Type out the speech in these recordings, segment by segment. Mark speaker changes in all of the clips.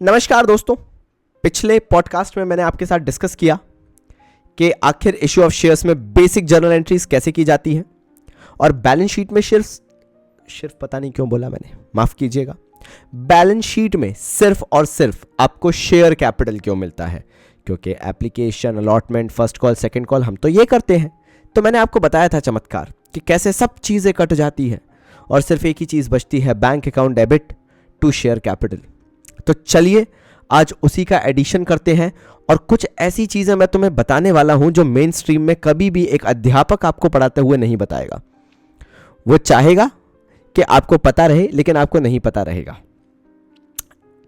Speaker 1: नमस्कार दोस्तों। पिछले पॉडकास्ट में मैंने आपके साथ डिस्कस किया कि आखिर इश्यू ऑफ शेयर्स में बेसिक जर्नल एंट्रीज कैसे की जाती हैं और बैलेंस शीट में सिर्फ पता नहीं क्यों बोला मैंने, माफ कीजिएगा, बैलेंस शीट में सिर्फ और सिर्फ आपको शेयर कैपिटल क्यों मिलता है, क्योंकि application, allotment, first call, second call हम तो ये करते हैं। तो मैंने आपको बताया था चमत्कार कि कैसे सब चीज़ें कट जाती हैं और सिर्फ एक ही चीज़ बचती है, bank account debit to share capital. तो चलिए आज उसी का एडिशन करते हैं और कुछ ऐसी चीज़ें मैं तुम्हें बताने वाला हूं जो मेन स्ट्रीम में कभी भी एक अध्यापक आपको पढ़ाते हुए नहीं बताएगा। वो चाहेगा कि आपको पता रहे लेकिन आपको नहीं पता रहेगा।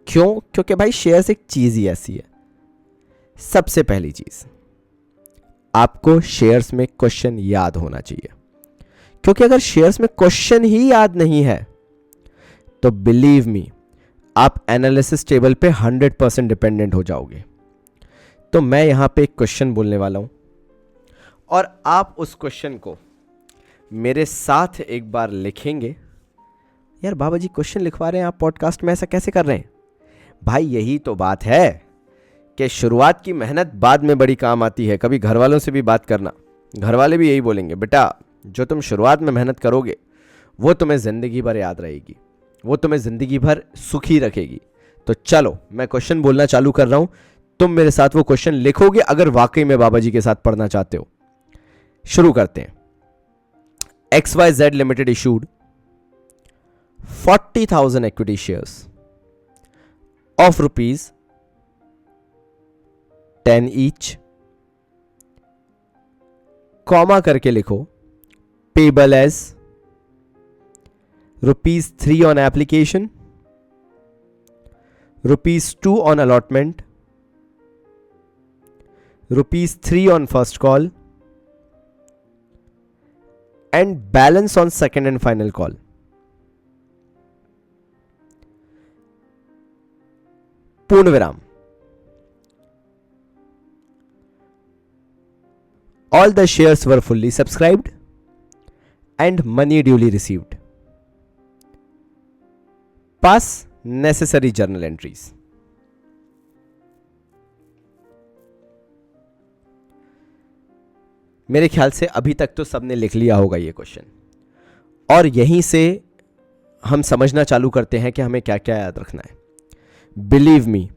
Speaker 1: क्यों? क्योंकि भाई शेयर्स एक चीज़ ही ऐसी है। सबसे पहली चीज़, आपको शेयर्स में क्वेश्चन याद होना चाहिए, क्योंकि अगर शेयर्स में क्वेश्चन ही याद नहीं है तो बिलीव मी आप एनालिसिस टेबल पे 100% डिपेंडेंट हो जाओगे। तो मैं यहां पे एक क्वेश्चन बोलने वाला हूं और आप उस क्वेश्चन को मेरे साथ एक बार लिखेंगे। यार बाबा जी क्वेश्चन लिखवा रहे हैं आप पॉडकास्ट में, ऐसा कैसे कर रहे हैं? भाई यही तो बात है कि शुरुआत की मेहनत बाद में बड़ी काम आती है। कभी घर वालों से भी बात करना, घर वाले भी यही बोलेंगे, बेटा जो तुम शुरुआत में मेहनत करोगे वो तुम्हें ज़िंदगी भर याद रहेगी, वो तुम्हें ज़िंदगी भर सुखी रखेगी। तो चलो मैं क्वेश्चन बोलना चालू कर रहा हूं, तुम मेरे साथ वो क्वेश्चन लिखोगे अगर वाकई में बाबा जी के साथ पढ़ना चाहते हो। शुरू करते हैं। XYZ limited issued 40,000 equity shares of rupees 10 each, comma करके लिखो, payable as ₹3 on application, ₹2 on allotment, ₹3 on first call, and balance on second and final call. पूर्ण विराम। All the shares were fully subscribed and money duly received. Pass necessary journal entries. मेरे ख्याल से अभी तक तो सबने लिख लिया होगा ये क्वेश्चन, और यहीं से हम समझना चालू करते हैं कि हमें क्या क्या याद रखना है। बिलीव मी,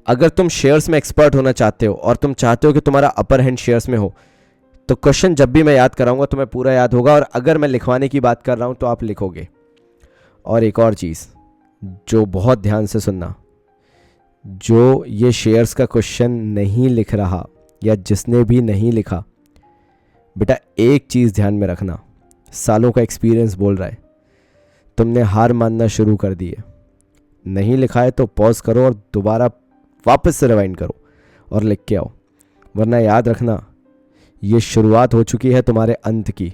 Speaker 1: अगर तुम शेयर्स में एक्सपर्ट होना चाहते हो और तुम चाहते हो कि तुम्हारा अपर हैंड शेयर्स में हो, तो क्वेश्चन जब भी मैं याद कराऊंगा तुम्हें पूरा याद होगा, और अगर मैं लिखवाने की बात कर रहा हूं तो आप लिखोगे। और एक और चीज़ जो बहुत ध्यान से सुनना, जो ये शेयर्स का क्वेश्चन नहीं लिख रहा या जिसने भी नहीं लिखा, बेटा एक चीज़ ध्यान में रखना, सालों का एक्सपीरियंस बोल रहा है, तुमने हार मानना शुरू कर दी है। नहीं लिखा है तो पॉज करो और दोबारा वापस से रिवाइंड करो और लिख के आओ, वरना याद रखना ये शुरुआत हो चुकी है तुम्हारे अंत की।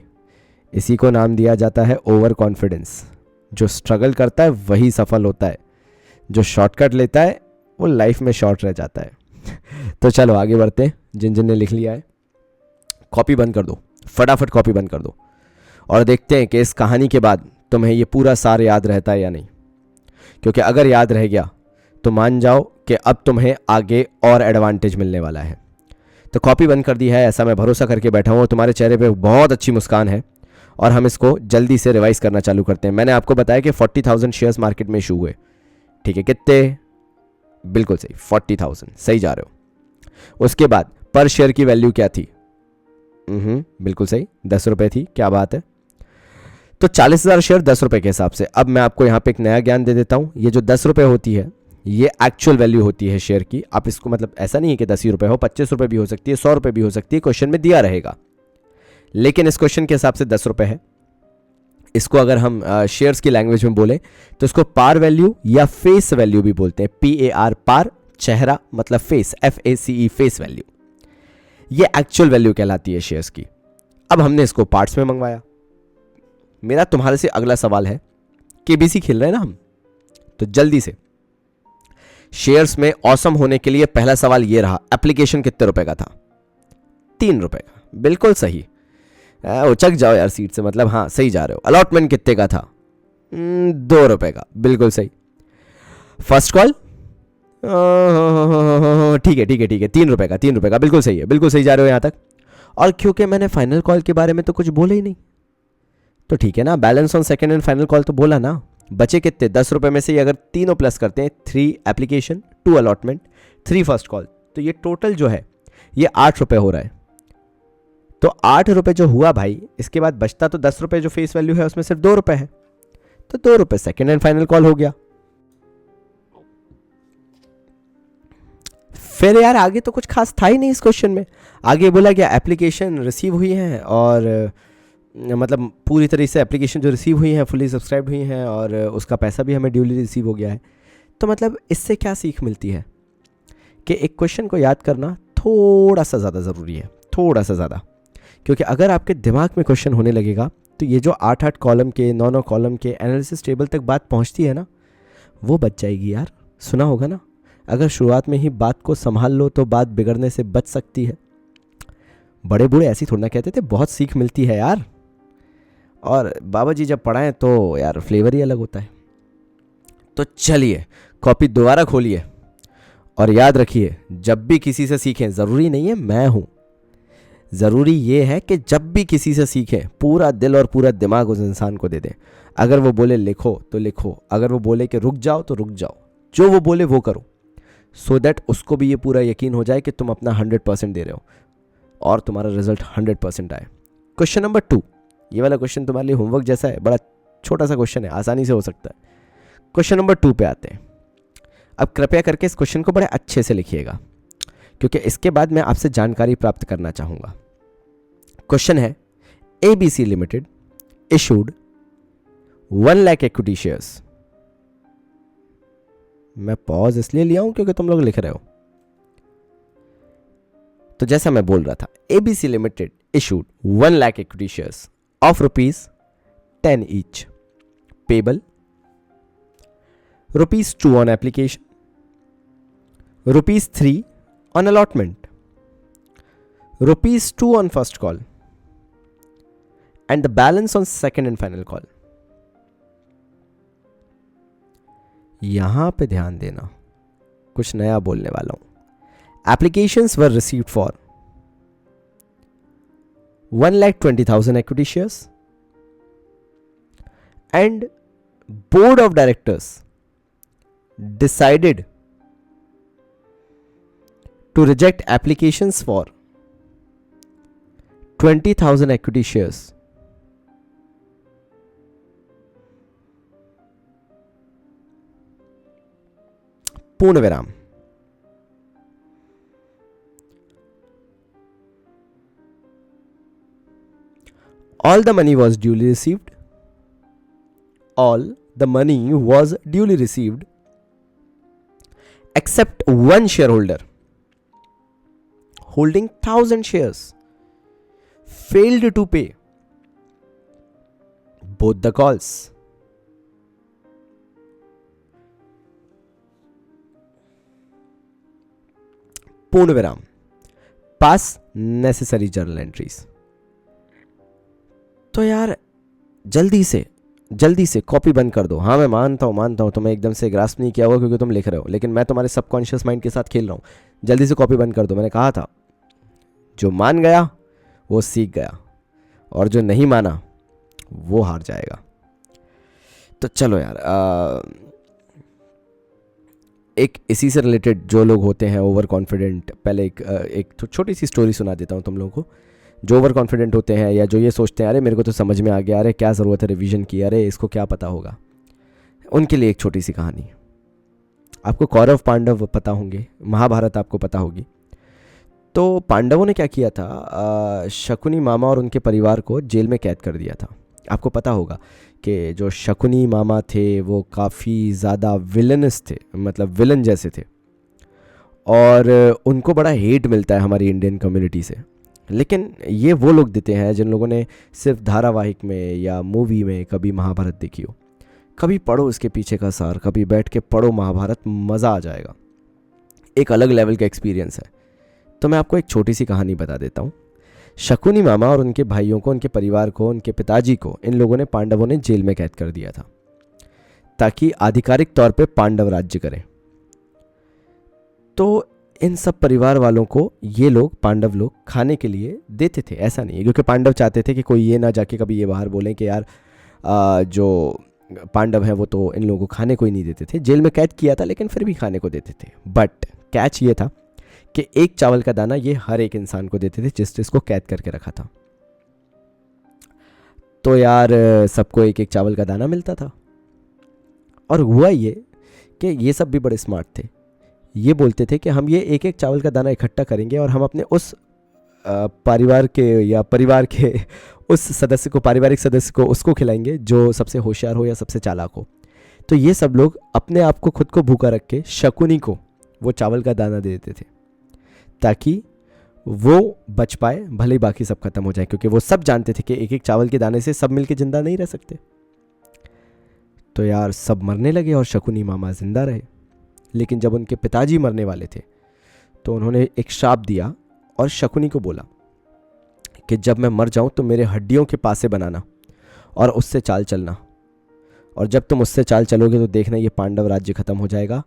Speaker 1: इसी को नाम दिया जाता है ओवर कॉन्फिडेंस। जो स्ट्रगल करता है वही सफल होता है, जो शॉर्टकट लेता है वो लाइफ में शॉर्ट रह जाता है। तो चलो आगे बढ़ते हैं। जिन जिन ने लिख लिया है कॉपी बंद कर दो, फटाफट कॉपी बंद कर दो, और देखते हैं कि इस कहानी के बाद तुम्हें ये पूरा सार याद रहता है या नहीं। क्योंकि अगर याद रह गया तो मान जाओ कि अब तुम्हें आगे और एडवांटेज मिलने वाला है। तो कॉपी बंद कर दी है, ऐसा मैं भरोसा करके बैठा हूँ, और तुम्हारे चेहरे पे बहुत अच्छी मुस्कान है, और हम इसको जल्दी से रिवाइज करना चालू करते हैं। मैंने आपको बताया कि 40,000 शेयर्स मार्केट में इशू हुए, ठीक है? कितने? बिल्कुल सही, 40,000, सही जा रहे हो। उसके बाद पर शेयर की वैल्यू क्या थी? बिल्कुल सही, 10 रुपए थी। क्या बात है। तो 40,000 शेयर 10 रुपए के हिसाब से। अब मैं आपको यहाँ पे एक नया ज्ञान दे देता हूँ। ये जो 10 रुपए होती है ये एक्चुअल वैल्यू होती है शेयर की। आप इसको मतलब ऐसा नहीं है कि 10 ही रुपए हो, 25 रुपए भी हो सकती है, 100 रुपए भी हो सकती है, क्वेश्चन में दिया रहेगा, लेकिन इस क्वेश्चन के हिसाब से 10 रुपए है। इसको अगर हम शेयर्स की लैंग्वेज में बोले तो इसको पार वैल्यू या फेस वैल्यू भी बोलते हैं। PAR, पार, चेहरा मतलब फेस, FACE, फेस वैल्यू। ये एक्चुअल वैल्यू कहलाती है शेयर्स की। अब हमने इसको पार्ट्स में मंगवाया। मेरा तुम्हारे से अगला सवाल है, KBC खेल रहे हैं ना हम, तो जल्दी से शेयर्स में ऑसम होने के लिए पहला सवाल ये रहा, एप्लीकेशन कितने रुपए का था? 3 रुपए का। बिल्कुल सही, उचक जाओ यार सीट से, मतलब हाँ सही जा रहे हो। अलॉटमेंट कितने का था? 2 रुपए का। बिल्कुल सही। फर्स्ट कॉल ठीक है ठीक है ठीक है, 3 रुपए का, 3 रुपए का, बिल्कुल सही है, बिल्कुल सही जा रहे हो यहाँ तक। और क्योंकि मैंने फाइनल कॉल के बारे में तो कुछ बोला ही नहीं, तो ठीक है ना, balance on second and final call तो बोला ना। बचे कितने, 10 रुपए में से अगर तीनों प्लस करते हैं, 3 एप्लीकेशन, 2 अलॉटमेंट, 3 फर्स्ट कॉल, तो ये टोटल जो है ये 8 रुपए हो रहा है। तो 8 रुपए जो हुआ भाई, इसके बाद बचता तो 10 रुपए जो फेस वैल्यू है उसमें सिर्फ 2 रुपए है, तो 2 रुपए सेकेंड एंड फाइनल कॉल हो गया। फिर यार आगे तो कुछ खास था ही नहीं इस क्वेश्चन में। आगे बोला गया एप्लीकेशन रिसीव हुई है, और मतलब पूरी तरह से एप्लीकेशन जो रिसीव हुई हैं फुली सब्सक्राइब हुई हैं, और उसका पैसा भी हमें ड्यूली रिसीव हो गया है। तो मतलब इससे क्या सीख मिलती है कि एक क्वेश्चन को याद करना थोड़ा सा ज़्यादा ज़रूरी है, थोड़ा सा ज़्यादा। क्योंकि अगर आपके दिमाग में क्वेश्चन होने लगेगा तो ये जो 8-8 कॉलम के 9-9 कॉलम के एनालिसिस टेबल तक बात पहुंचती है ना, वो बच जाएगी यार। सुना होगा ना, अगर शुरुआत में ही बात को संभाल लो तो बात बिगड़ने से बच सकती है। बड़े बूढ़े ऐसी थोड़ा ना कहते थे, बहुत सीख मिलती है यार। और बाबा जी जब पढ़ाएं तो यार फ्लेवर ही अलग होता है। तो चलिए कॉपी दोबारा खोलिए और याद रखिए, जब भी किसी से सीखें, ज़रूरी नहीं है मैं हूँ, ज़रूरी ये है कि जब भी किसी से सीखें पूरा दिल और पूरा दिमाग उस इंसान को दे दें। अगर वो बोले लिखो तो लिखो, अगर वो बोले कि रुक जाओ तो रुक जाओ, जो वो बोले वो करो, सो दैट उसको भी ये पूरा यकीन हो जाए कि तुम अपना 100% दे रहे हो और तुम्हारा रिजल्ट 100% आए। क्वेश्चन नंबर 2, ये वाला क्वेश्चन तुम्हारे लिए होमवर्क जैसा है, बड़ा छोटा सा क्वेश्चन है, आसानी से हो सकता है। क्वेश्चन नंबर 2 पे आते हैं। अब कृपया करके इस क्वेश्चन को बड़े अच्छे से लिखिएगा, क्योंकि इसके बाद मैं आपसे जानकारी प्राप्त करना चाहूँगा। क्वेश्चन है, ABC limited issued 1 lakh equity shares. मैं पॉज इसलिए लिया हूं क्योंकि तुम लोग लिख रहे हो। तो जैसा मैं बोल रहा था, ABC limited issued 1 lakh equity shares of ₹10 each, payable ₹2 on application, ₹3 on allotment, ₹2 on first call, and the balance on second and final call. यहां पे ध्यान देना, कुछ नया बोलने वाला हूं। Applications were received for 1,20,000 equity shares, and board of directors decided to reject applications for 20,000 equity shares. पूर्ण विराम। All the money was duly received. All the money was duly received except one shareholder holding 1,000 shares failed to pay both the calls. पूर्ण विराम। पास necessary journal entries. तो यार जल्दी से copy बंद कर दो। हाँ मैं मानता हूँ तुम्हें एकदम से ग्रास्प नहीं किया होगा क्योंकि तुम लिख रहे हो, लेकिन मैं तुम्हारे सबकॉन्शियस माइंड के साथ खेल रहा हूँ। जल्दी से कॉपी बंद कर दो। मैंने कहा था जो मान गया वो सीख गया, और जो नहीं माना वो हार जाएगा। तो चलो यार, एक इसी से रिलेटेड जो लोग होते हैं ओवर कॉन्फिडेंट, पहले एक छोटी सी स्टोरी सुना देता हूँ तुम लोगों को। जो ओवर कॉन्फिडेंट होते हैं या जो ये सोचते हैं अरे मेरे को तो समझ में आ गया, अरे क्या ज़रूरत है रिवीजन की, अरे इसको क्या पता होगा, उनके लिए एक छोटी सी कहानी। आपको कौरव पांडव पता होंगे, महाभारत आपको पता होगी। तो पांडवों ने क्या किया था, शकुनी मामा और उनके परिवार को जेल में कैद कर दिया था। आपको पता होगा कि जो शकुनी मामा थे वो काफ़ी ज़्यादा विलनस थे, मतलब विलन जैसे थे, और उनको बड़ा हेट मिलता है हमारी इंडियन कम्युनिटी से। लेकिन ये वो लोग देते हैं जिन लोगों ने सिर्फ धारावाहिक में या मूवी में कभी महाभारत देखी हो। कभी पढ़ो इसके पीछे का सार, कभी बैठ के पढ़ो महाभारत, मज़ा आ जाएगा। एक अलग लेवल का एक्सपीरियंस है। तो मैं आपको एक छोटी सी कहानी बता देता हूँ। शकुनी मामा और उनके भाइयों को, उनके परिवार को, उनके पिताजी को इन लोगों ने, पांडवों ने जेल में कैद कर दिया था ताकि आधिकारिक तौर पे पांडव राज्य करें। तो इन सब परिवार वालों को ये लोग पांडव लोग खाने के लिए देते थे, ऐसा नहीं है, क्योंकि पांडव चाहते थे कि कोई ये ना जाके कभी ये बाहर बोलें कि यार जो पांडव हैं वो तो इन लोगों को खाने को ही नहीं देते थे। जेल में कैद किया था लेकिन फिर भी खाने को देते थे। बट कैच ये था कि एक चावल का दाना ये हर एक इंसान को देते थे जिसको कैद करके रखा था। तो यार सबको एक एक चावल का दाना मिलता था। और हुआ ये कि ये सब भी बड़े स्मार्ट थे। ये बोलते थे कि हम ये एक एक चावल का दाना इकट्ठा करेंगे और हम अपने उस परिवार के उस सदस्य को, पारिवारिक सदस्य को, उसको खिलाएंगे जो सबसे होशियार हो या सबसे चालाक हो। तो ये सब लोग अपने आप को खुद को भूखा रख के शकुनी को वो चावल का दाना दे देते थे ताकि वो बच पाए, भले ही बाकी सब खत्म हो जाए, क्योंकि वो सब जानते थे कि एक एक चावल के दाने से सब मिलके जिंदा नहीं रह सकते। तो यार सब मरने लगे और शकुनी मामा जिंदा रहे। लेकिन जब उनके पिताजी मरने वाले थे तो उन्होंने एक श्राप दिया और शकुनी को बोला कि जब मैं मर जाऊं तो मेरे हड्डियों के पासे बनाना और उससे चाल चलना, और जब तुम उससे चाल चलोगे तो देखना ये पांडव राज्य खत्म हो जाएगा,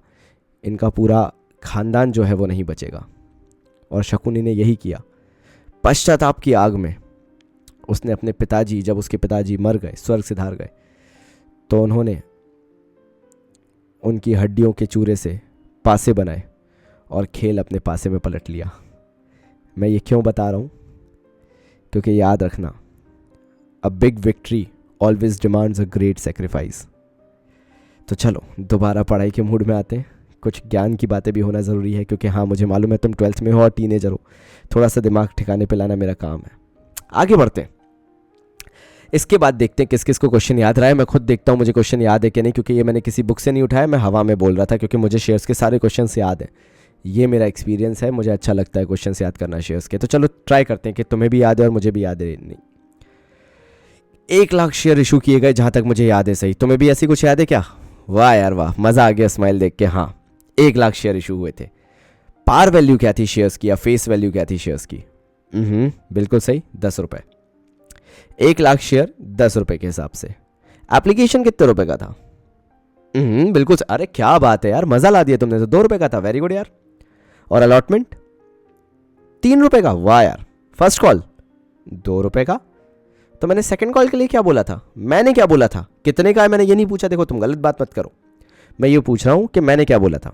Speaker 1: इनका पूरा खानदान जो है वो नहीं बचेगा। और शकुनी ने यही किया। पश्चाताप की आग में उसने अपने पिताजी, जब उसके पिताजी मर गए, स्वर्ग सिधार गए, तो उन्होंने उनकी हड्डियों के चूरे से पासे बनाए और खेल अपने पासे में पलट लिया। मैं ये क्यों बता रहा हूँ? क्योंकि याद रखना, a big victory always demands a great sacrifice. तो चलो दोबारा पढ़ाई के मूड में आते हैं। कुछ ज्ञान की बातें भी होना ज़रूरी है, क्योंकि हाँ मुझे मालूम है तुम 12th में हो और टीनेजर हो, थोड़ा सा दिमाग ठिकाने पे लाना मेरा काम है। आगे बढ़ते हैं। इसके बाद देखते हैं किस किस को क्वेश्चन याद रहा है। मैं खुद देखता हूँ मुझे क्वेश्चन याद है कि नहीं, क्योंकि ये मैंने किसी बुक से नहीं उठाया, मैं हवा में बोल रहा था, क्योंकि मुझे शेयर्स के सारे क्वेश्चन याद हैं। ये मेरा एक्सपीरियंस है, मुझे अच्छा लगता है क्वेश्चन याद करना शेयर्स के। तो चलो ट्राई करते हैं कि तुम्हें भी याद है और मुझे भी याद है। नहीं, 1 लाख शेयर इशू किए गए जहाँ तक मुझे याद है। सही, तुम्हें भी ऐसी कुछ याद है क्या? वाह यार वाह, मज़ा आ गया स्माइल देख के। हाँ 1 लाख शेयर इशू हुए थे। पार वैल्यू क्या थी शेयर्स की, या फेस वैल्यू क्या थी शेयर्स की? बिल्कुल सही, 10 रुपये। 1 लाख शेयर 10 रुपये के हिसाब से। एप्लीकेशन कितने रुपए का था? बिल्कुल। अरे क्या बात है यार, मजा ला दिया तुमने। तो 2 रुपए का था, वेरी गुड यार। और अलॉटमेंट 3 रुपए का। वाह यार। फर्स्ट कॉल 2 रुपए का। तो मैंने सेकंड कॉल के लिए क्या बोला था? मैंने क्या बोला था? कितने का है मैंने ये नहीं पूछा। देखो तुम गलत बात मत करो, मैं ये पूछ रहा हूं कि मैंने क्या बोला था।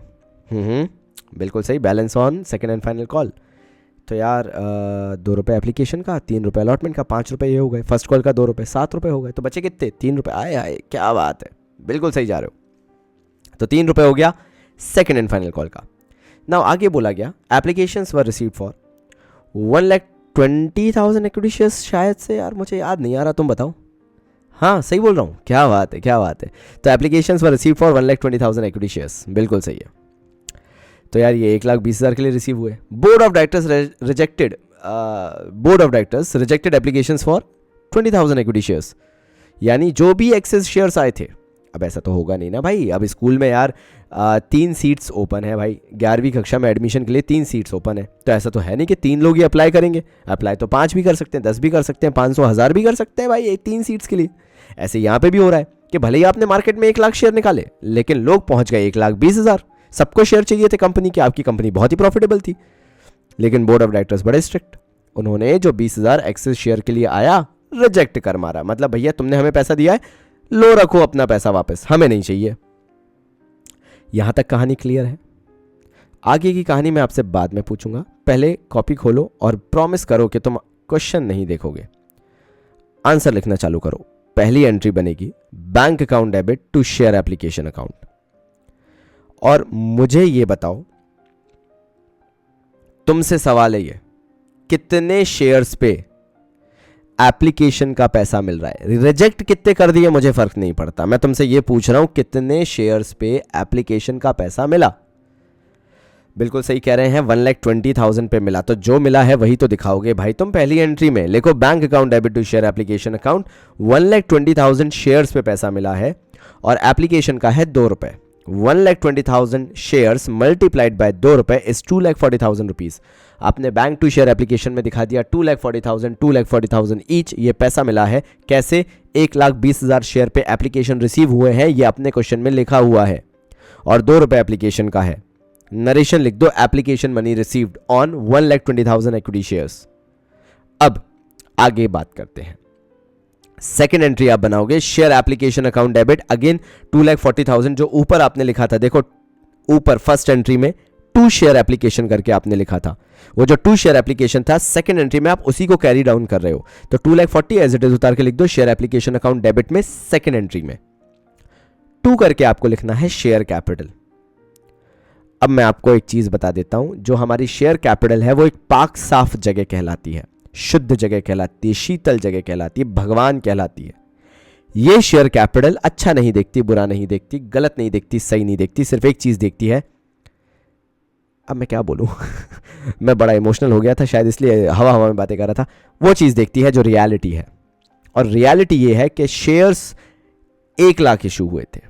Speaker 1: बिल्कुल सही, balance on second and final call. तो यार 2 रुपये एप्लीकेशन का, 3 रुपये अलॉटमेंट का, 5 रुपये ये हो गए। फर्स्ट कॉल का 2 रुपये, 7 रुपये हो गए। तो बचे कितने? 3 रुपये। आए आए, क्या बात है, बिल्कुल सही जा रहे हो। तो 3 रुपये हो गया सेकंड एंड फाइनल कॉल का। नाउ आगे बोला गया applications were received for 1,20,000 equity shares. शायद से यार मुझे याद नहीं आ रहा, तुम बताओ। हाँ सही बोल रहा हूँ, क्या बात है क्या बात है। तो applications were received for 1,20,000 equity shares, बिल्कुल सही है। तो यार ये 1,20,000 के लिए रिसीव हुए। Board of directors rejected applications for 20,000 equity shares. यानी जो भी एक्सेस शेयर्स आए थे, अब ऐसा तो होगा नहीं ना भाई। अब स्कूल में यार 3 सीट्स ओपन है भाई, 11वीं कक्षा में एडमिशन के लिए 3 सीट्स ओपन है। तो ऐसा तो है नहीं कि 3 लोग ही अप्लाई करेंगे। अप्लाई तो 5 भी कर सकते हैं, 10 भी कर सकते हैं, 500, 1000 भी कर सकते हैं भाई 3 सीट्स के लिए। ऐसे यहाँ पे भी हो रहा है कि भले ही आपने मार्केट में 1 लाख शेयर निकाले, लेकिन लोग पहुंच गए 1,20,000। सबको शेयर चाहिए थे कंपनी की, आपकी कंपनी बहुत ही प्रॉफिटेबल थी। लेकिन बोर्ड ऑफ डायरेक्टर्स बड़े स्ट्रिक्ट, उन्होंने जो 20,000 एक्सेस शेयर के लिए आया रिजेक्ट कर मारा। मतलब भैया तुमने हमें पैसा दिया है, लो रखो अपना पैसा वापस, हमें नहीं चाहिए। यहां तक कहानी क्लियर है। आगे की कहानी मैं आपसे बाद में पूछूंगा। पहले कॉपी खोलो और प्रॉमिस करो कि तुम क्वेश्चन नहीं देखोगे, आंसर लिखना चालू करो। पहली एंट्री बनेगी bank account debit to share application account. और मुझे ये बताओ, तुमसे सवाल है ये, कितने शेयर्स पे एप्लीकेशन का पैसा मिल रहा है? रिजेक्ट कितने कर दिए मुझे फर्क नहीं पड़ता, मैं तुमसे ये पूछ रहा हूं कितने शेयर्स पे एप्लीकेशन का पैसा मिला। बिल्कुल सही कह रहे हैं, 1,20,000 पे मिला। तो जो मिला है वही तो दिखाओगे भाई तुम। पहली एंट्री में लिखो bank account debit to share application account, 1,20,000 shares पे पैसा मिला है और एप्लीकेशन का है 2 रुपए। 1,20,000 शेयर्स मल्टीप्लाइड बाय 2 रुपए इज 2,40,000 रुपीज। आपने बैंक टू शेयर एप्लीकेशन में दिखा दिया 2,40,000 ईच। ये पैसा मिला है कैसे? 1,20,000 शेयर पे एप्लीकेशन रिसीव हुए हैं, ये अपने क्वेश्चन में लिखा हुआ है, और 2 रुपए एप्लीकेशन का है। नरेशन लिख दो, application money received on 1,20,000 equity shares. अब आगे बात करते हैं। सेकेंड एंट्री आप बनाओगे, share application account debit, again 2,40,000 जो ऊपर आपने लिखा था, देखो ऊपर फर्स्ट एंट्री में 2 शेयर एप्लीकेशन करके आपने लिखा था, वो जो 2 शेयर एप्लीकेशन था सेकेंड एंट्री में आप उसी को कैरी डाउन कर रहे हो, तो 2,40,000 एज इट इज उतार के लिख दो शेयर एप्लीकेशन अकाउंट डेबिट में सेकेंड एंट्री में। 2 करके आपको लिखना है शेयर कैपिटल। अब मैं आपको एक चीज बता देता हूं, जो हमारी शेयर कैपिटल है वो एक पाक साफ जगह कहलाती है, शुद्ध जगह कहलाती है, शीतल जगह कहलाती है, भगवान कहलाती है। ये शेयर कैपिटल अच्छा नहीं देखती, बुरा नहीं देखती, गलत नहीं देखती, सही नहीं देखती, सिर्फ एक चीज देखती है। अब मैं क्या बोलूं मैं बड़ा इमोशनल हो गया था शायद, इसलिए हवा हवा में बातें कर रहा था। वो चीज देखती है जो रियलिटी है, और रियलिटी ये है कि शेयर्स 1 लाख इशू हुए थे,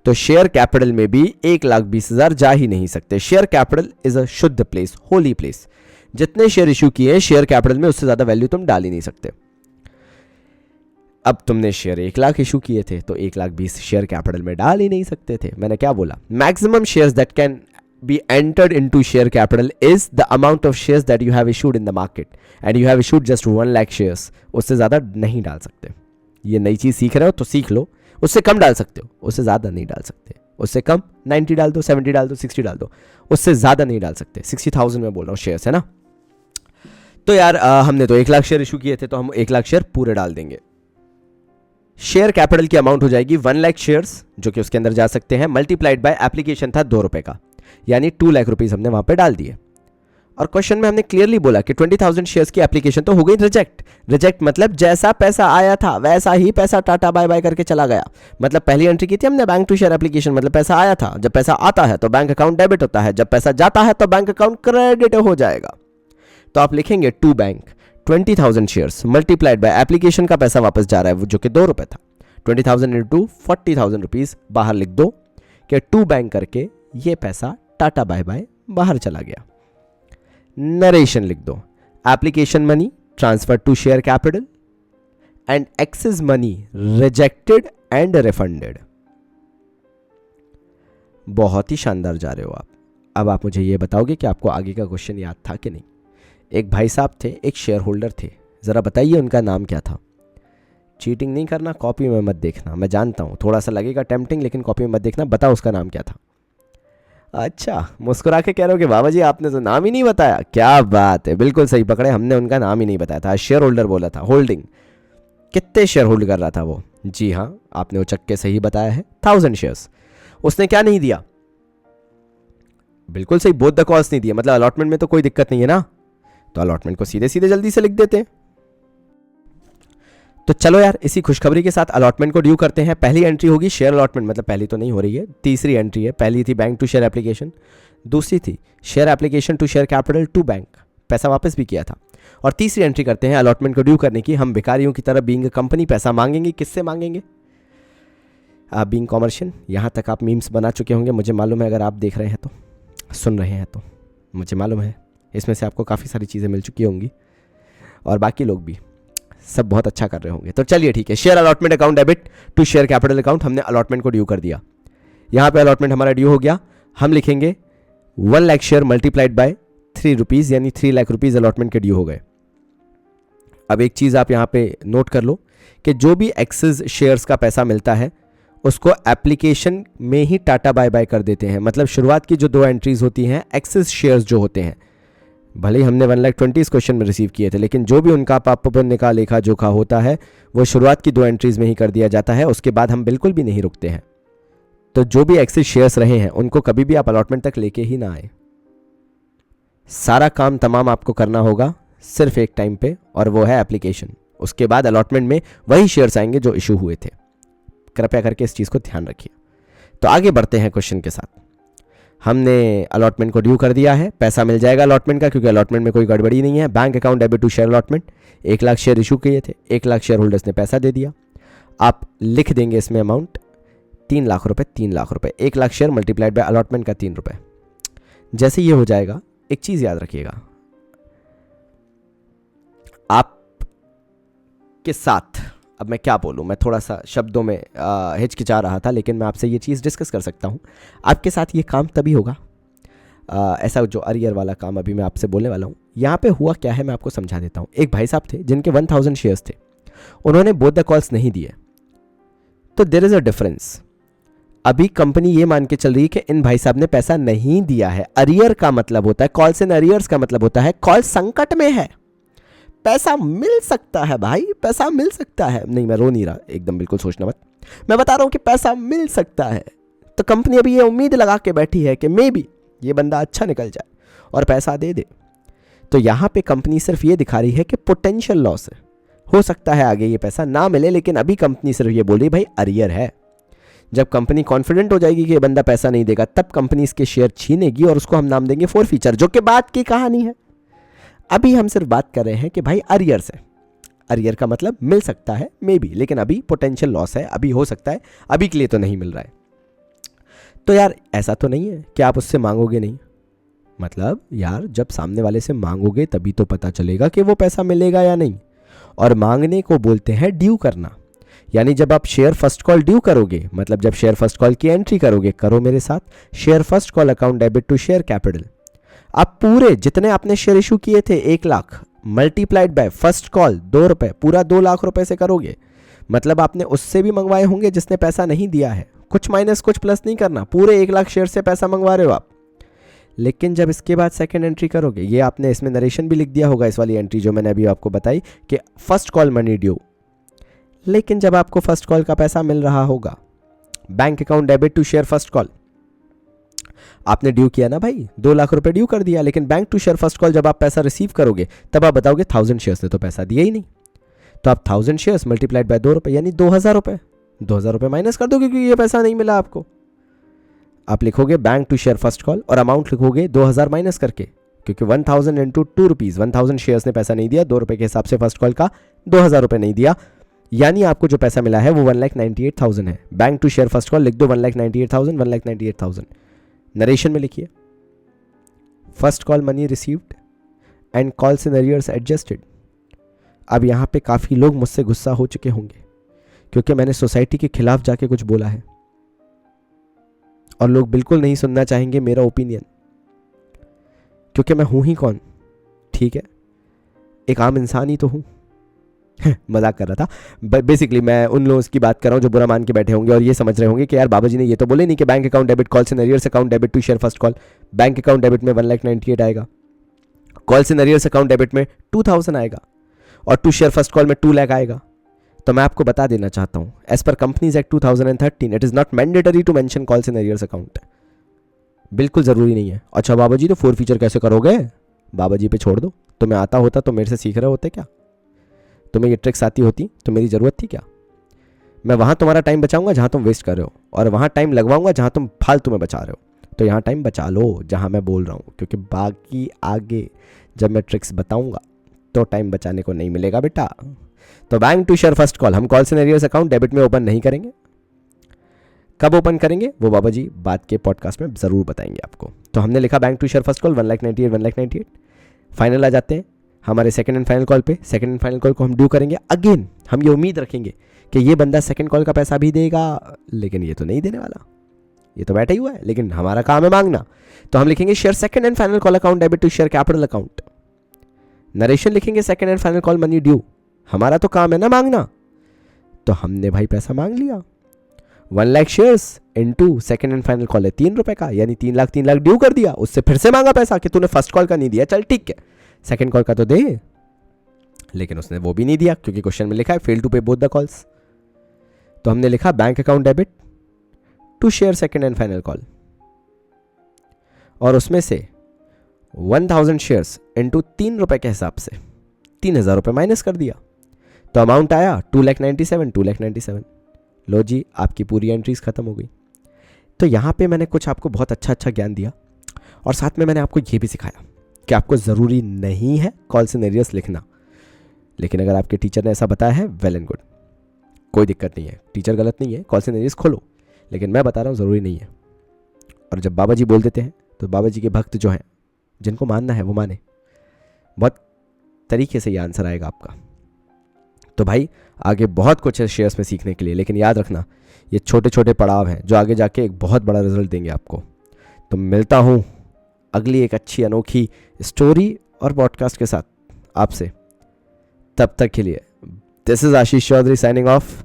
Speaker 1: तो शेयर कैपिटल में भी 1,20,000 जा ही नहीं सकते। शेयर कैपिटल इज अ शुद्ध प्लेस, होली प्लेस। जितने शेयर इशू किए शेयर कैपिटल में, उससे ज्यादा वैल्यू तुम डाल ही नहीं सकते। अब तुमने शेयर 1 लाख इशू किए थे, तो 1,20,000 शेयर कैपिटल में डाल ही नहीं सकते थे। मैंने क्या बोला, maximum shares that can be entered into share capital is the amount of shares that you have issued in the market, and you have issued just 1 lakh shares. उससे ज्यादा नहीं डाल सकते। ये नई चीज सीख रहे हो तो सीख लो, उससे कम डाल सकते हो, उससे ज्यादा नहीं डाल सकते। उससे कम 90 डाल दो, 70 डाल दो, 60 डाल दो, उससे ज्यादा नहीं डाल सकते। 60,000 में बोल रहा हूँ शेयर्स, है ना। तो यार हमने तो 1 लाख शेयर इशू किए थे, तो हम 1 लाख शेयर पूरे डाल देंगे। शेयर कैपिटल की अमाउंट हो जाएगी 1 लाख शेयर्स, जो कि उसके अंदर जा सकते हैं, मल्टीप्लाइड बाय एप्लीकेशन था 2 रुपए का, यानी 2 लाख रुपीज हमने वहां पे डाल दिए। और क्वेश्चन में हमने क्लियरली बोला कि 20,000 शेयर्स की एप्लीकेशन तो हो गई रिजेक्ट। रिजेक्ट मतलब जैसा पैसा आया था वैसा ही पैसा टाटा बाय बाय करके चला गया। मतलब पहली एंट्री की थी हमने बैंक टू शेयर एप्लीकेशन, मतलब पैसा आया था, जब पैसा आता है तो बैंक अकाउंट डेबिट होता है, जब पैसा जाता है तो बैंक अकाउंट क्रेडिट हो जाएगा। तो आप लिखेंगे to bank 20,000 shares multiplied by application का पैसा वापस जा रहा है जो कि 2 रुपए था, 20,000 इंटू 40,000 रुपीज बाहर लिख दो कि टू बैंक करके ये पैसा टाटा बाय बाय बाहर चला गया। नरेशन लिख दो, application money transfer to share capital and excess money rejected and refunded. बहुत ही शानदार जा रहे हो आप। अब आप मुझे ये बताओगे कि आपको आगे का क्वेश्चन याद था कि नहीं। एक भाई साहब थे, एक शेयर होल्डर थे, जरा बताइए उनका नाम क्या था। चीटिंग नहीं करना, कॉपी में मत देखना, मैं जानता हूं थोड़ा सा लगेगा टेम्पटिंग, लेकिन कॉपी में मत देखना। बताओ उसका नाम क्या था। अच्छा, मुस्कुरा के कह रहे हो कि बाबा जी आपने तो नाम ही नहीं बताया। क्या बात है, बिल्कुल सही पकड़े, हमने उनका नाम ही नहीं बताया था। शेयर होल्डर बोला था, होल्डिंग कितने शेयर होल्ड कर रहा था वो। जी हाँ, आपने उचक के सही बताया है, 1000 शेयर्स। उसने क्या नहीं दिया, बिल्कुल सही, बोथ द कॉल्स नहीं दिया। मतलब अलॉटमेंट में तो कोई दिक्कत नहीं है ना, तो अलॉटमेंट को सीधे सीधे जल्दी से लिख देते हैं। तो चलो यार, इसी खुशखबरी के साथ अलॉटमेंट को ड्यू करते हैं। पहली एंट्री होगी शेयर अलॉटमेंट, मतलब पहली तो नहीं हो रही है, तीसरी एंट्री है। पहली थी बैंक टू शेयर एप्लीकेशन, दूसरी थी share application to share capital to bank, पैसा वापस भी किया था। और तीसरी एंट्री करते हैं अलॉटमेंट को ड्यू करने की। हम भिखारियों की तरह बीइंग कंपनी पैसा मांगेंगे, किससे मांगेंगे, आप बीइंग कॉमर्शियल। यहाँ तक आप मीम्स बना चुके होंगे, मुझे मालूम है, अगर आप देख रहे हैं तो, सुन रहे हैं तो, मुझे मालूम है इसमें से आपको काफ़ी सारी चीज़ें मिल चुकी होंगी, और बाकी लोग भी सब बहुत अच्छा कर रहे होंगे। तो चलिए ठीक है, share allotment account debit to share capital account, हमने अलॉटमेंट को ड्यू कर दिया। यहाँ पे अलॉटमेंट हमारा ड्यू हो गया। हम लिखेंगे 1 lakh share multiplied by 3 rupees, यानी 3 लाख रुपीज़ अलॉटमेंट के ड्यू हो गए। अब एक चीज़ आप यहाँ पे नोट कर लो कि जो भी एक्सेस शेयर्स का पैसा मिलता है उसको एप्लीकेशन में ही टाटा बाय बाय कर देते हैं। मतलब शुरुआत की जो 2 एंट्रीज होती हैं एक्सेस शेयर्स जो होते हैं, भले ही हमने 1,20,000 क्वेश्चन में रिसीव किए थे, लेकिन जो भी उनका पापन का लेखा जोखा होता है वो शुरुआत की 2 एंट्रीज में ही कर दिया जाता है। उसके बाद हम बिल्कुल भी नहीं रुकते हैं। तो जो भी एक्सेस शेयर्स रहे हैं उनको कभी भी आप अलॉटमेंट तक लेके ही ना आए। सारा काम तमाम आपको करना होगा सिर्फ एक टाइम पे, और वो है एप्लीकेशन। उसके बाद अलॉटमेंट में वही शेयर्स आएंगे जो इशू हुए थे। कृपया करके इस चीज़ को ध्यान रखिए। तो आगे बढ़ते हैं क्वेश्चन के साथ। हमने अलॉटमेंट को ड्यू कर दिया है, पैसा मिल जाएगा अलॉटमेंट का, क्योंकि अलॉटमेंट में कोई गड़बड़ी नहीं है। Bank account debit to share allotment, 1 lakh share issue किए थे, 1 लाख शेयर होल्डर्स ने पैसा दे दिया। आप लिख देंगे इसमें अमाउंट 3 लाख रुपए, 3 लाख रुपए, 1 lakh share multiplied by allotment का 3 रुपए। जैसे ये हो जाएगा, एक चीज़ याद रखिएगा, आप के साथ, अब मैं क्या बोलूँ, मैं थोड़ा सा शब्दों में हिचकिचा रहा था, लेकिन मैं आपसे ये चीज़ डिस्कस कर सकता हूँ। आपके साथ ये काम तभी होगा ऐसा जो अरियर वाला काम अभी मैं आपसे बोलने वाला हूँ, यहाँ पे हुआ क्या है मैं आपको समझा देता हूँ। एक भाई साहब थे जिनके 1000 शेयर्स थे, उन्होंने बोथ द कॉल्स नहीं दिए, तो देयर इज अ डिफरेंस। अभी कंपनी ये मान के चल रही है कि इन भाई साहब ने पैसा नहीं दिया है। अरियर का मतलब होता है, कॉल्स इन अरियर्स का मतलब होता है कॉल संकट में है, पैसा मिल सकता है भाई, पैसा मिल सकता है। नहीं, मैं रो नहीं रहा, एकदम बिल्कुल सोचना मत, मैं बता रहा हूं कि पैसा मिल सकता है। तो कंपनी अभी ये उम्मीद लगा के बैठी है कि मे बी ये बंदा अच्छा निकल जाए और पैसा दे दे। तो यहां पे कंपनी सिर्फ ये दिखा रही है कि पोटेंशियल लॉस है, हो सकता है आगे ये पैसा ना मिले, लेकिन अभी कंपनी सिर्फ ये बोल रही भाई अरियर है। जब कंपनी कॉन्फिडेंट हो जाएगी कि ये बंदा पैसा नहीं देगा, तब कंपनी इसके शेयर छीनेगी और उसको हम नाम देंगे फोर फीचर, जो कि बात की कहानी है। अभी हम सिर्फ बात कर रहे हैं कि भाई अरियर से, अरियर का मतलब मिल सकता है मे बी, लेकिन अभी पोटेंशियल लॉस है, अभी हो सकता है, अभी के लिए तो नहीं मिल रहा है। तो यार ऐसा तो नहीं है कि आप उससे मांगोगे नहीं, मतलब यार जब सामने वाले से मांगोगे तभी तो पता चलेगा कि वो पैसा मिलेगा या नहीं। और मांगने को बोलते हैं ड्यू करना, यानी जब आप शेयर फर्स्ट कॉल ड्यू करोगे, मतलब जब शेयर फर्स्ट कॉल की एंट्री करोगे, करो मेरे साथ, share first call account debit to share capital. आप पूरे जितने आपने शेयर इशू किए थे 1 lakh multiplied by first call 2 रुपए, पूरा 2 लाख रुपए से करोगे। मतलब आपने उससे भी मंगवाए होंगे जिसने पैसा नहीं दिया है, कुछ माइनस कुछ प्लस नहीं करना, पूरे 1 लाख शेयर से पैसा मंगवा रहे हो आप। लेकिन जब इसके बाद सेकंड एंट्री करोगे, ये आपने इसमें नरेशन भी लिख दिया होगा, इस वाली एंट्री जो मैंने अभी आपको बताई कि फर्स्ट कॉल मनी ड्यू। लेकिन जब आपको फर्स्ट कॉल का पैसा मिल रहा होगा, bank account debit to share first call, आपने ड्यू किया ना भाई, 2 लाख रुपए ड्यू कर दिया, लेकिन bank to share first call जब आप पैसा रिसीव करोगे तब आप बताओगे 1000 शेयर्स ने तो पैसा दिया ही नहीं। तो आप 1000 शेयर्स मल्टीप्लाइड बाय 2 रुपए यानी 2000 रुपए, 2000 रुपए माइनस कर दो क्योंकि ये पैसा नहीं मिला आपको। आप लिखोगे bank to share first call और अमाउंट लिखोगे 2000 माइनस करके, क्योंकि 1000 इंटू 2 रुपीज, 1000 शेयर्स ने पैसा नहीं दिया, 2 रुपए के हिसाब से फर्स्ट कॉल का 2000 रुपए नहीं दिया, यानी आपको जो पैसा मिला है वो 1,98,000 है। Bank to share first call लिख दो 1,98,000, 1,98,000 नरेशन में लिखिए, first call money received and calls in arrears adjusted. अब यहाँ पे काफ़ी लोग मुझसे गुस्सा हो चुके होंगे क्योंकि मैंने सोसाइटी के खिलाफ जाके कुछ बोला है और लोग बिल्कुल नहीं सुनना चाहेंगे मेरा ओपिनियन, क्योंकि मैं हूं ही कौन, ठीक है, एक आम इंसान ही तो हूं। मजाक कर रहा था, बेसिकली मैं उन लोगों की बात कर रहा हूं जो बुरा मान के बैठे होंगे और ये समझ रहे होंगे कि यार बाबा जी ने ये तो बोले नहीं कि bank account debit calls in arrears account debit to share first call. Bank account debit में 1,98,000 आएगा, calls in arrears account debit में 2000 आएगा और टू शेयर फर्स्ट कॉल में 2 लाख आएगा। तो मैं आपको बता देना चाहता हूं, as per companies act 2013 it is not mandatory to mention calls in arrears account, बिल्कुल जरूरी नहीं है। अच्छा बाबा जी तो 4 फीचर कैसे करोगे, बाबा जी पे छोड़ दो, तुम्हें आता होता तो मेरे से सीख रहे होते क्या, तुम्हें ये ट्रिक्स आती होती तो मेरी ज़रूरत थी क्या। मैं वहाँ तुम्हारा टाइम बचाऊंगा जहाँ तुम वेस्ट कर रहे हो और वहाँ टाइम लगवाऊंगा जहाँ तुम फालतू में बचा रहे हो। तो यहाँ टाइम बचा लो जहाँ मैं बोल रहा हूँ, क्योंकि बाकी आगे जब मैं ट्रिक्स बताऊंगा तो टाइम बचाने को नहीं मिलेगा बेटा। तो bank to share first call हम calls in arrears account debit में ओपन नहीं करेंगे। कब ओपन करेंगे वो बाबा जी बात के पॉडकास्ट में ज़रूर बताएंगे आपको। तो हमने लिखा bank to share first call 1,98,000 final आ जाते हैं हमारे सेकंड एंड फाइनल कॉल पे। सेकंड एंड फाइनल कॉल को हम ड्यू करेंगे। अगेन हम ये उम्मीद रखेंगे कि ये बंदा सेकंड कॉल का पैसा भी देगा, लेकिन ये तो नहीं देने वाला, ये तो बैठा ही हुआ है, लेकिन हमारा काम है मांगना। तो हम लिखेंगे share second and final call account debit to share capital account. Narration लिखेंगे second and final call money due, हमारा तो काम है ना मांगना। तो हमने भाई पैसा मांग लिया, 1 lakh shares into second and final call है 3 रुपए का, यानी 3 लाख ड्यू कर दिया। उससे फिर से मांगा पैसा कि तूने फर्स्ट कॉल का नहीं दिया, चल ठीक है सेकंड कॉल का तो दे, लेकिन उसने वो भी नहीं दिया क्योंकि क्वेश्चन में लिखा है fail to pay both the calls. तो हमने लिखा bank account debit to share second and final call और उसमें से 1000 शेयर्स इनटू 3 रुपए के हिसाब से 3000 रुपए माइनस कर दिया। तो अमाउंट आया 2,97,000। लो जी आपकी पूरी एंट्रीज खत्म हो गई। तो यहाँ पे मैंने कुछ आपको बहुत अच्छा ज्ञान दिया और साथ में मैंने आपको ये भी सिखाया कि आपको ज़रूरी नहीं है कॉल्स इन अरियर्स लिखना, लेकिन अगर आपके टीचर ने ऐसा बताया है वेल एंड गुड, कोई दिक्कत नहीं है, टीचर गलत नहीं है, कॉल्स इन अरियर्स खोलो, लेकिन मैं बता रहा हूँ ज़रूरी नहीं है। और जब बाबा जी बोल देते हैं तो बाबा जी के भक्त जो हैं, जिनको मानना है वो माने, बहुत तरीके से ये आंसर आएगा आपका। तो भाई आगे बहुत कुछ है शेयर्स में सीखने के लिए, लेकिन याद रखना ये छोटे छोटे पड़ाव हैं जो आगे जाके एक बहुत बड़ा रिजल्ट देंगे आपको। तो मिलता हूँ अगली एक अच्छी अनोखी स्टोरी और पॉडकास्ट के साथ आपसे। तब तक के लिए this is Ashish Chaudhary signing off.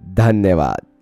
Speaker 1: धन्यवाद।